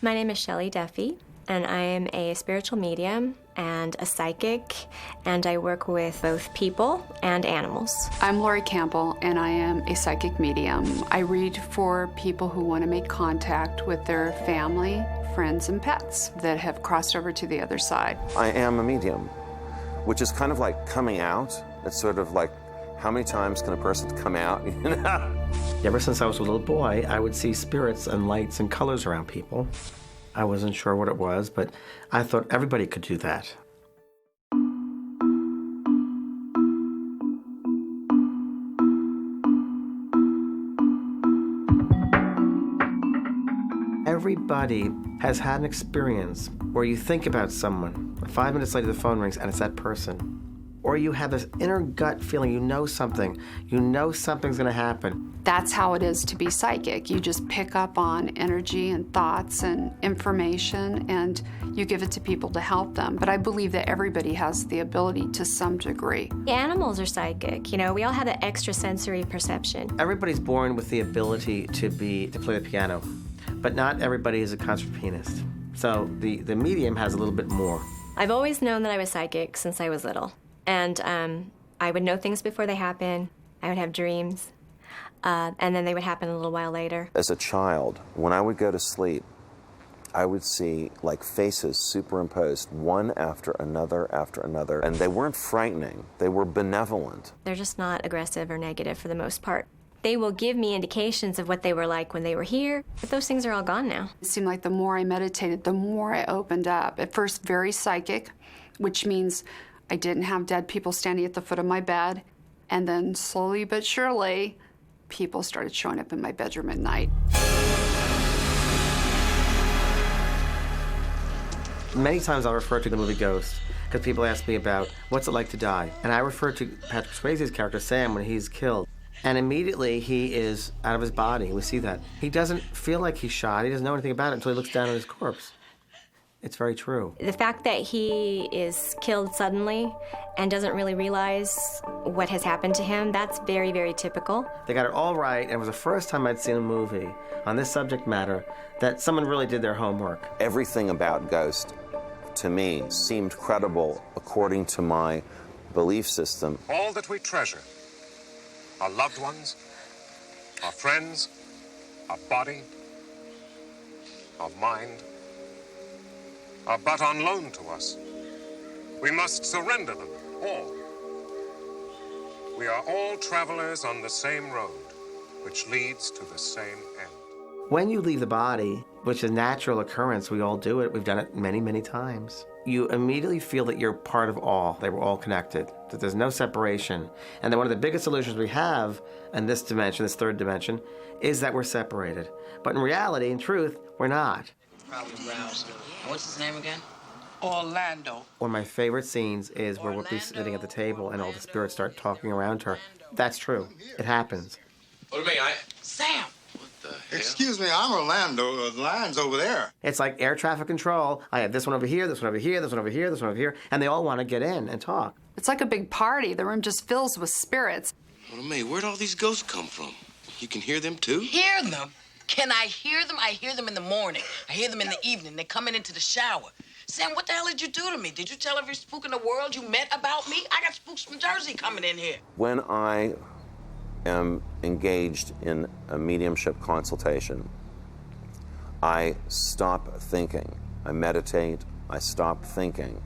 My name is Shelley Duffy, and I am a spiritual medium and a psychic, and I work with both people and animals. I'm Lori Campbell, and I am a psychic medium. I read for people who want to make contact with their family, friends, and pets that have crossed over to the other side. I am a medium, which is kind of like coming out. It's sort of like, how many times can a person come out, you know? Ever since I was a little boy, I would see spirits and lights and colors around people. I wasn't sure what it was, but I thought everybody could do that. Everybody has had an experience where you think about someone, 5 minutes later the phone rings and it's that person. Or you have this inner gut feeling, you know something's gonna happen. That's how it is to be psychic. You just pick up on energy and thoughts and information, and you give it to people to help them. But I believe that everybody has the ability to some degree. Animals are psychic. You know, we all have that extrasensory perception. Everybody's born with the ability to play the piano, but not everybody is a concert pianist. So the medium has a little bit more. I've always known that I was psychic since I was little. And I would know things before they happen. I would have dreams. And then they would happen a little while later. As a child, when I would go to sleep, I would see like faces superimposed one after another, and they weren't frightening. They were benevolent. They're just not aggressive or negative for the most part. They will give me indications of what they were like when they were here, but those things are all gone now. It seemed like the more I meditated, the more I opened up. At first, very psychic, which means I didn't have dead people standing at the foot of my bed. And then slowly but surely, people started showing up in my bedroom at night. Many times I'll refer to the movie Ghost because people ask me about what's it like to die. And I refer to Patrick Swayze's character, Sam, when he's killed. And immediately he is out of his body. We see that. He doesn't feel like he's shot. He doesn't know anything about it until he looks down at his corpse. It's very true. The fact that he is killed suddenly and doesn't really realize what has happened to him, that's very, very typical. They got it all right, and it was the first time I'd seen a movie on this subject matter that someone really did their homework. Everything about Ghost, to me, seemed credible according to my belief system. All that we treasure, our loved ones, our friends, our body, our mind, are but on loan to us. We must surrender them, all. We are all travelers on the same road, which leads to the same end. When you leave the body, which is a natural occurrence, we all do it, we've done it many, many times, you immediately feel that you're part of all. They were all connected, that there's no separation. And that one of the biggest illusions we have in this dimension, this third dimension, is that we're separated. But in reality, in truth, we're not. What's his name again? Orlando. One of my favorite scenes is where we'll be sitting at the table and all the spirits start talking around her. That's true. It happens. What do you mean? Sam! What the hell? Excuse me, I'm Orlando. The line's over there. It's like air traffic control. I have this one over here, this one over here, this one over here, this one over here, and they all want to get in and talk. It's like a big party. The room just fills with spirits. Well, May, where'd all these ghosts come from? You can hear them, too? Hear them? Can I hear them? I hear them in the morning. I hear them in the evening. They're coming into the shower. Sam, what the hell did you do to me? Did you tell every spook in the world you met about me? I got spooks from Jersey coming in here. When I am engaged in a mediumship consultation, I stop thinking. I meditate, I stop thinking.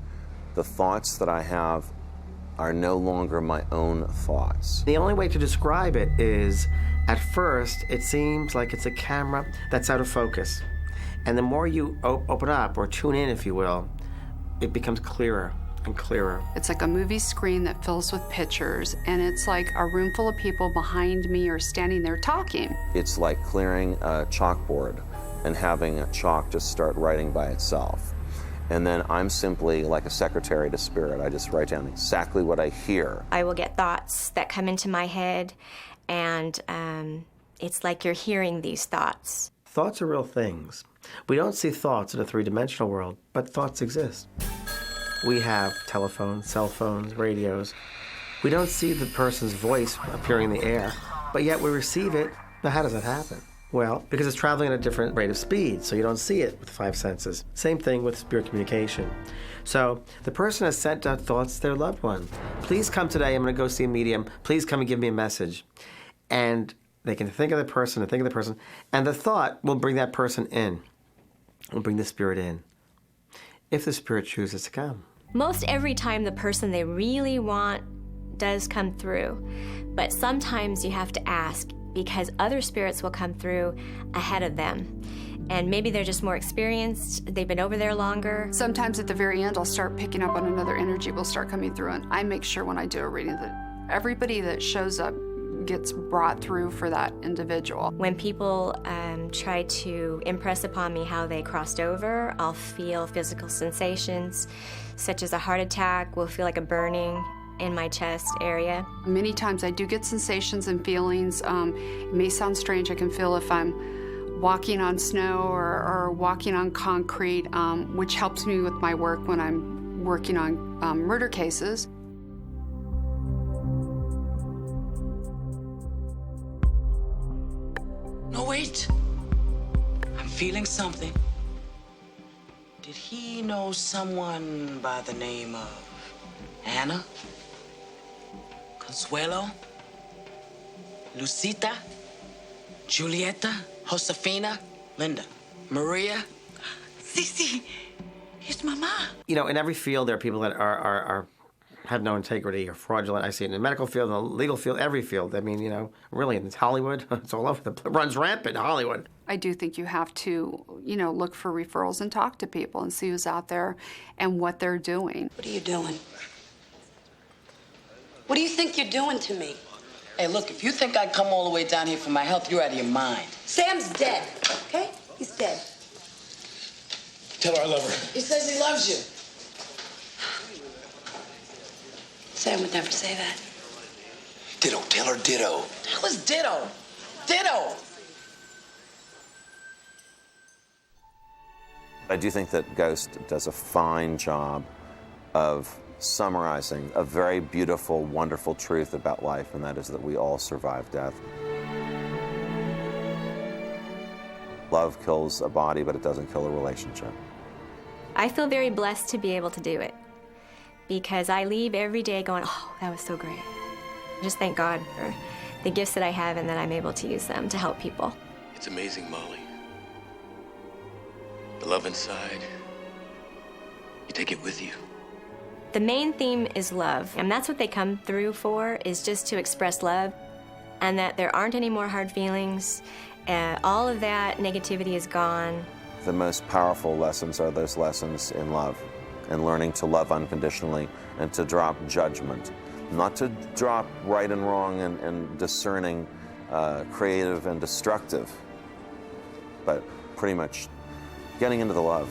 The thoughts that I have are no longer my own thoughts. The only way to describe it is, at first, it seems like it's a camera that's out of focus. And the more you open up, or tune in, if you will, it becomes clearer and clearer. It's like a movie screen that fills with pictures, and it's like a room full of people behind me are standing there talking. It's like clearing a chalkboard and having a chalk just start writing by itself. And then I'm simply like a secretary to spirit. I just write down exactly what I hear. I will get thoughts that come into my head, and it's like you're hearing these thoughts. Thoughts are real things. We don't see thoughts in a three-dimensional world, but thoughts exist. We have telephones, cell phones, radios. We don't see the person's voice appearing in the air, but yet we receive it. Now, how does that happen? Well, because it's traveling at a different rate of speed, so you don't see it with 5 senses. Same thing with spirit communication. So the person has sent out thoughts to their loved one. Please come today, I'm going to go see a medium. Please come and give me a message. And they can think of the person and think of the person, and the thought will bring that person in, will bring the spirit in, if the spirit chooses to come. Most every time the person they really want does come through, but sometimes you have to ask because other spirits will come through ahead of them. And maybe they're just more experienced, they've been over there longer. Sometimes at the very end, I'll start picking up on another energy will start coming through, and I make sure when I do a reading that everybody that shows up gets brought through for that individual. When people try to impress upon me how they crossed over, I'll feel physical sensations, such as a heart attack, will feel like a burning in my chest area. Many times I do get sensations and feelings. It may sound strange, I can feel if I'm walking on snow or walking on concrete, which helps me with my work when I'm working on murder cases. No, wait. I'm feeling something. Did he know someone by the name of Anna? Consuelo? Lucita? Julieta? Josefina? Linda? Maria? Sisi, it's Mama. You know, in every field, there are people that have no integrity or fraudulent. I see it in the medical field, in the legal field, every field. I mean, you know, really, in Hollywood, it's all over. It runs rampant in Hollywood. I do think you have to, look for referrals and talk to people and see who's out there and what they're doing. What are you doing? What do you think you're doing to me? Hey, look, if you think I'd come all the way down here for my health, you're out of your mind. Sam's dead, okay? He's dead. Tell her I love her. He says he loves you. Sam would never say that. Ditto. Tell her ditto. That was ditto. Ditto. I do think that Ghost does a fine job of summarizing a very beautiful, wonderful truth about life, and that is that we all survive death. Love kills a body, but it doesn't kill a relationship. I feel very blessed to be able to do it because I leave every day going, oh, that was so great. I just thank God for the gifts that I have and that I'm able to use them to help people. It's amazing, Molly. The love inside, you take it with you. The main theme is love, and that's what they come through for, is just to express love, and that there aren't any more hard feelings. All of that negativity is gone. The most powerful lessons are those lessons in love, and learning to love unconditionally and to drop judgment. Not to drop right and wrong and discerning, creative and destructive, but pretty much getting into the love.